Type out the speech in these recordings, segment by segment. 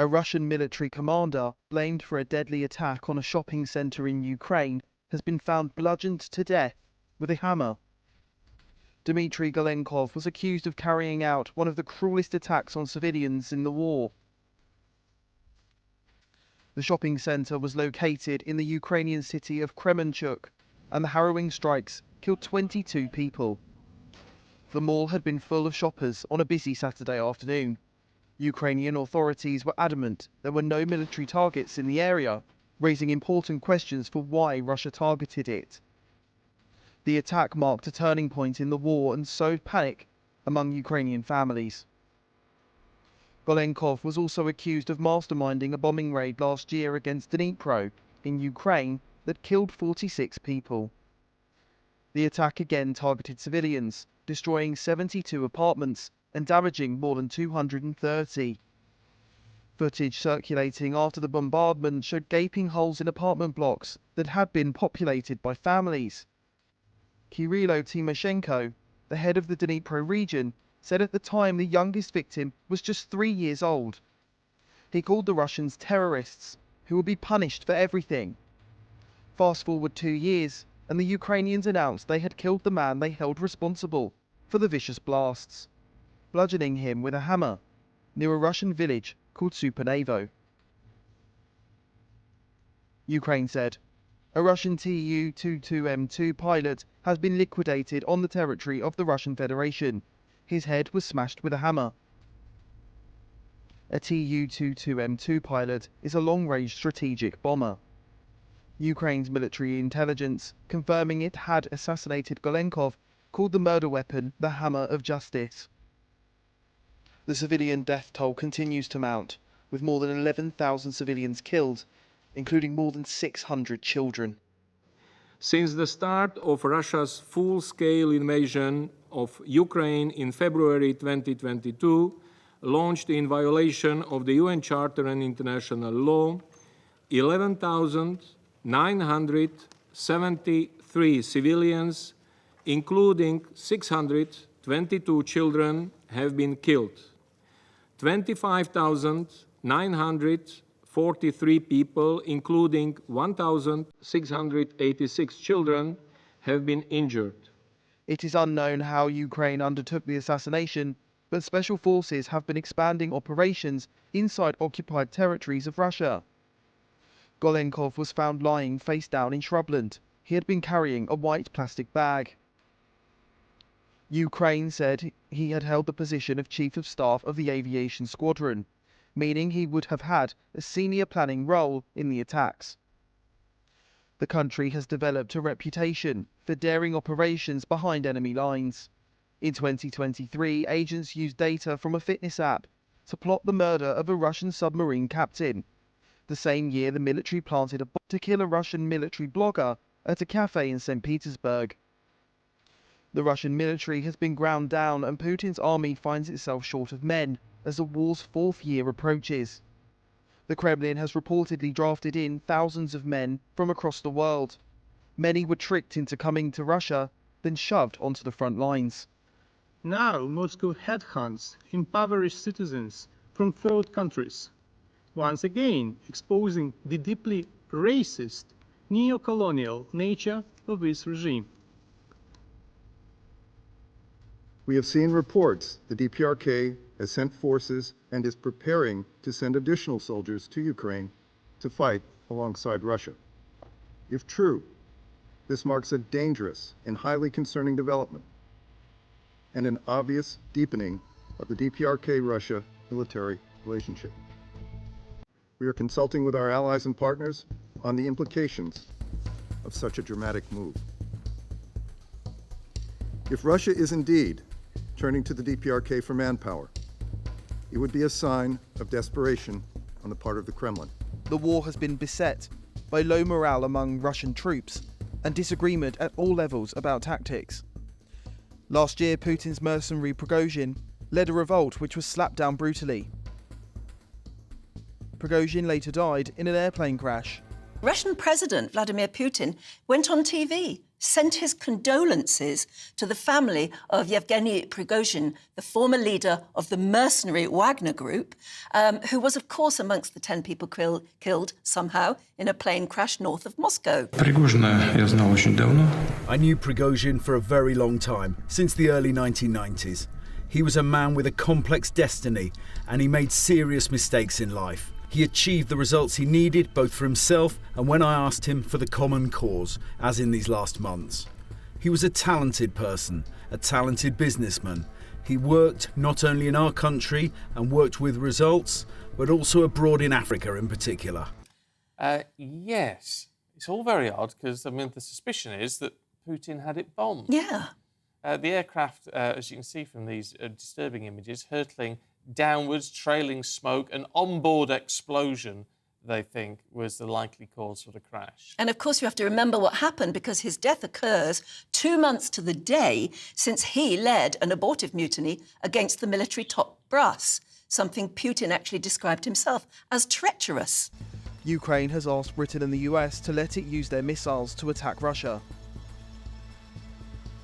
A Russian military commander, blamed for a deadly attack on a shopping centre in Ukraine, has been found bludgeoned to death with a hammer. Dmitry Golenkov was accused of carrying out one of the cruelest attacks on civilians in the war. The shopping centre was located in the Ukrainian city of Kremenchuk, and the harrowing strikes killed 22 people. The mall had been full of shoppers on a busy Saturday afternoon. Ukrainian authorities were adamant there were no military targets in the area, raising important questions for why Russia targeted it. The attack marked a turning point in the war and sowed panic among Ukrainian families. Golenkov was also accused of masterminding a bombing raid last year against Dnipro in Ukraine that killed 46 people. The attack again targeted civilians, destroying 72 apartments and damaging more than 230. Footage circulating after the bombardment showed gaping holes in apartment blocks that had been populated by families. Kirilo Timoshenko, the head of the Dnipro region, said at the time the youngest victim was just 3 years old. He called the Russians terrorists, who would be punished for everything. Fast forward 2 years, and the Ukrainians announced they had killed the man they held responsible for the vicious blasts, bludgeoning him with a hammer near a Russian village called Supanevo. Ukraine said, a Russian Tu-22M2 pilot has been liquidated on the territory of the Russian Federation. His head was smashed with a hammer. A Tu-22M2 pilot is a long-range strategic bomber. Ukraine's military intelligence, confirming it had assassinated Golenkov, called the murder weapon the hammer of justice. The civilian death toll continues to mount, with more than 11,000 civilians killed, including more than 600 children. Since the start of Russia's full-scale invasion of Ukraine in February 2022, launched in violation of the UN Charter and international law, 11,973 civilians, including 622 children, have been killed. 25,943 people, including 1,686 children, have been injured. It is unknown how Ukraine undertook the assassination, but special forces have been expanding operations inside occupied territories of Russia. Golenkov was found lying face down in shrubland. He had been carrying a white plastic bag. Ukraine said he had held the position of Chief of Staff of the Aviation Squadron, meaning he would have had a senior planning role in the attacks. The country has developed a reputation for daring operations behind enemy lines. In 2023, agents used data from a fitness app to plot the murder of a Russian submarine captain. The same year, the military planted a bomb to kill a Russian military blogger at a cafe in St. Petersburg. The Russian military has been ground down, and Putin's army finds itself short of men as the war's 4th year approaches. The Kremlin has reportedly drafted in thousands of men from across the world. Many were tricked into coming to Russia, then shoved onto the front lines. Now Moscow headhunts impoverished citizens from third countries, once again exposing the deeply racist, neo-colonial nature of this regime. We have seen reports the DPRK has sent forces and is preparing to send additional soldiers to Ukraine to fight alongside Russia. If true, this marks a dangerous and highly concerning development and an obvious deepening of the DPRK-Russia military relationship. We are consulting with our allies and partners on the implications of such a dramatic move. If Russia is indeed turning to the DPRK for manpower, it would be a sign of desperation on the part of the Kremlin. The war has been beset by low morale among Russian troops and disagreement at all levels about tactics. Last year, Putin's mercenary Prigozhin led a revolt which was slapped down brutally. Prigozhin later died in an airplane crash. Russian President Vladimir Putin went on TV sent his condolences to the family of Yevgeny Prigozhin, the former leader of the mercenary Wagner Group, who was, of course, amongst the 10 people killed somehow in a plane crash north of Moscow. I knew Prigozhin for a very long time, since the early 1990s. He was a man with a complex destiny, and he made serious mistakes in life. He achieved the results he needed, both for himself and when I asked him for the common cause, as in these last months. He was a talented person, a talented businessman. He worked not only in our country and worked with results, but also abroad in Africa in particular. Yes. It's all very odd because, I mean, the suspicion is that Putin had it bombed. Yeah. The aircraft, as you can see from these disturbing images, hurtling downwards, trailing smoke, an onboard explosion, they think, was the likely cause for the crash. And of course, you have to remember what happened, because his death occurs 2 months to the day since he led an abortive mutiny against the military top brass, something Putin actually described himself as treacherous. Ukraine has asked Britain and the US to let it use their missiles to attack Russia.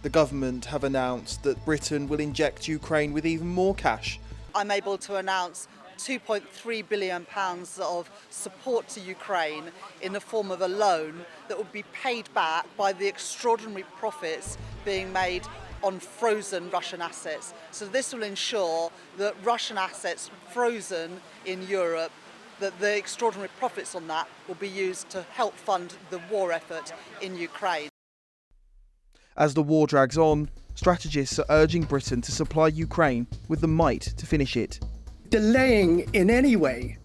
The government have announced that Britain will inject Ukraine with even more cash. I'm able to announce £2.3 billion of support to Ukraine in the form of a loan that will be paid back by the extraordinary profits being made on frozen Russian assets. So this will ensure that Russian assets frozen in Europe, that the extraordinary profits on that will be used to help fund the war effort in Ukraine. As the war drags on, strategists are urging Britain to supply Ukraine with the might to finish it. Delaying in any way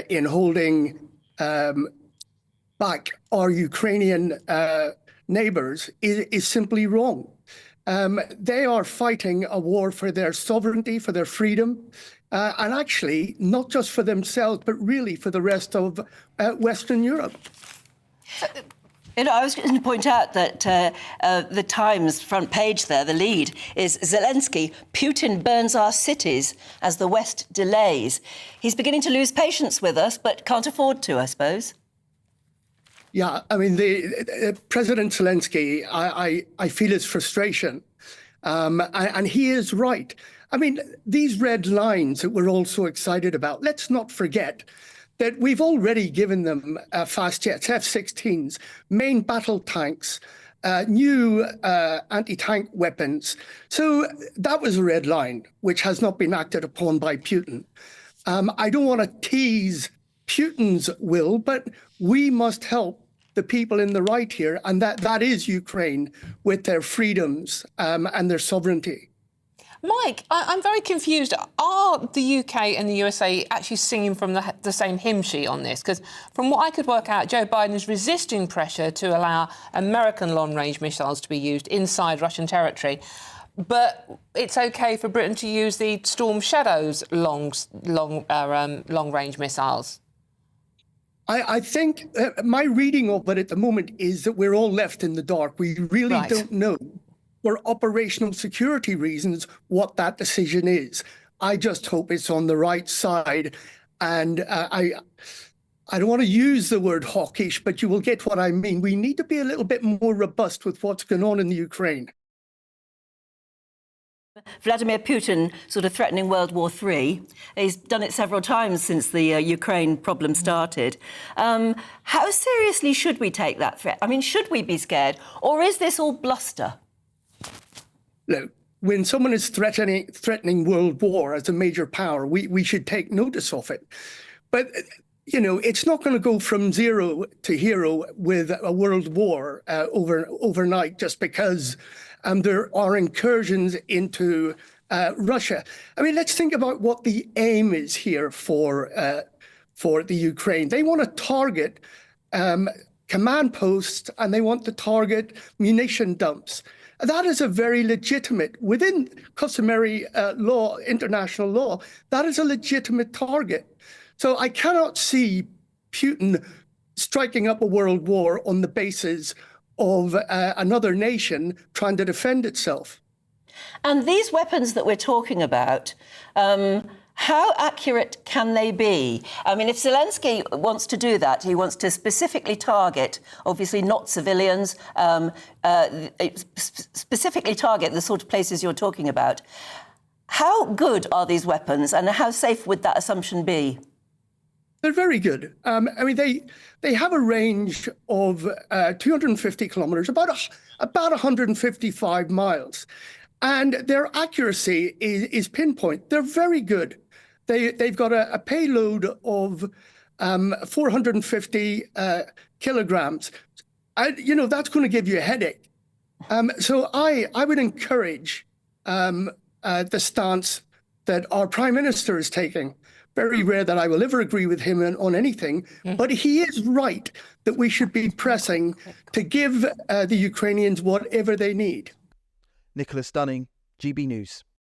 in holding back our Ukrainian neighbours is simply wrong. They are fighting a war for their sovereignty, for their freedom, and actually not just for themselves, but really for the rest of Western Europe. You know, I was going to point out that the Times front page there, the lead, is Zelensky, Putin burns our cities as the West delays. He's beginning to lose patience with us, but can't afford to, I suppose. Yeah, I mean, the President Zelensky, I feel his frustration, and he is right. I mean, these red lines that we're all so excited about, let's not forget that we've already given them fast jets, F-16s, main battle tanks, new anti-tank weapons. So that was a red line, which has not been acted upon by Putin. I don't want to tease Putin's will, but we must help the people in the right here, and that is Ukraine with their freedoms and their sovereignty. Mike, I'm very confused. Are the UK and the USA actually singing from the same hymn sheet on this? Because from what I could work out, Joe Biden is resisting pressure to allow American long-range missiles to be used inside Russian territory. But it's OK for Britain to use the Storm Shadow's long-range missiles. I think my reading of it at the moment is that we're all left in the dark. We really don't know, for operational security reasons, what that decision is. I just hope it's on the right side. And I don't want to use the word hawkish, but you will get what I mean. We need to be a little bit more robust with what's going on in the Ukraine. Vladimir Putin sort of threatening World War III. He's done it several times since the Ukraine problem started. How seriously should we take that threat? I mean, should we be scared? Or is this all bluster? Look, when someone is threatening world war as a major power, we should take notice of it. But, you know, it's not going to go from zero to hero with a world war overnight just because there are incursions into Russia. I mean, let's think about what the aim is here for the Ukraine. They want to target command posts, and they want to target munition dumps. That is a very legitimate, within customary law, international law, that is a legitimate target. So I cannot see Putin striking up a world war on the basis of another nation trying to defend itself. And these weapons that we're talking about, How accurate can they be? I mean, if Zelensky wants to do that, he wants to specifically target, obviously not civilians, specifically target the sort of places you're talking about. How good are these weapons, and how safe would that assumption be? They're very good. I mean, they have a range of 250 kilometers, about 155 miles. And their accuracy is pinpoint. They're very good. They've got a payload of 450 kilograms. That's going to give you a headache. So I would encourage the stance that our Prime Minister is taking. Very rare that I will ever agree with him on anything, but he is right that we should be pressing to give the Ukrainians whatever they need. Nicholas Dunning, GB News.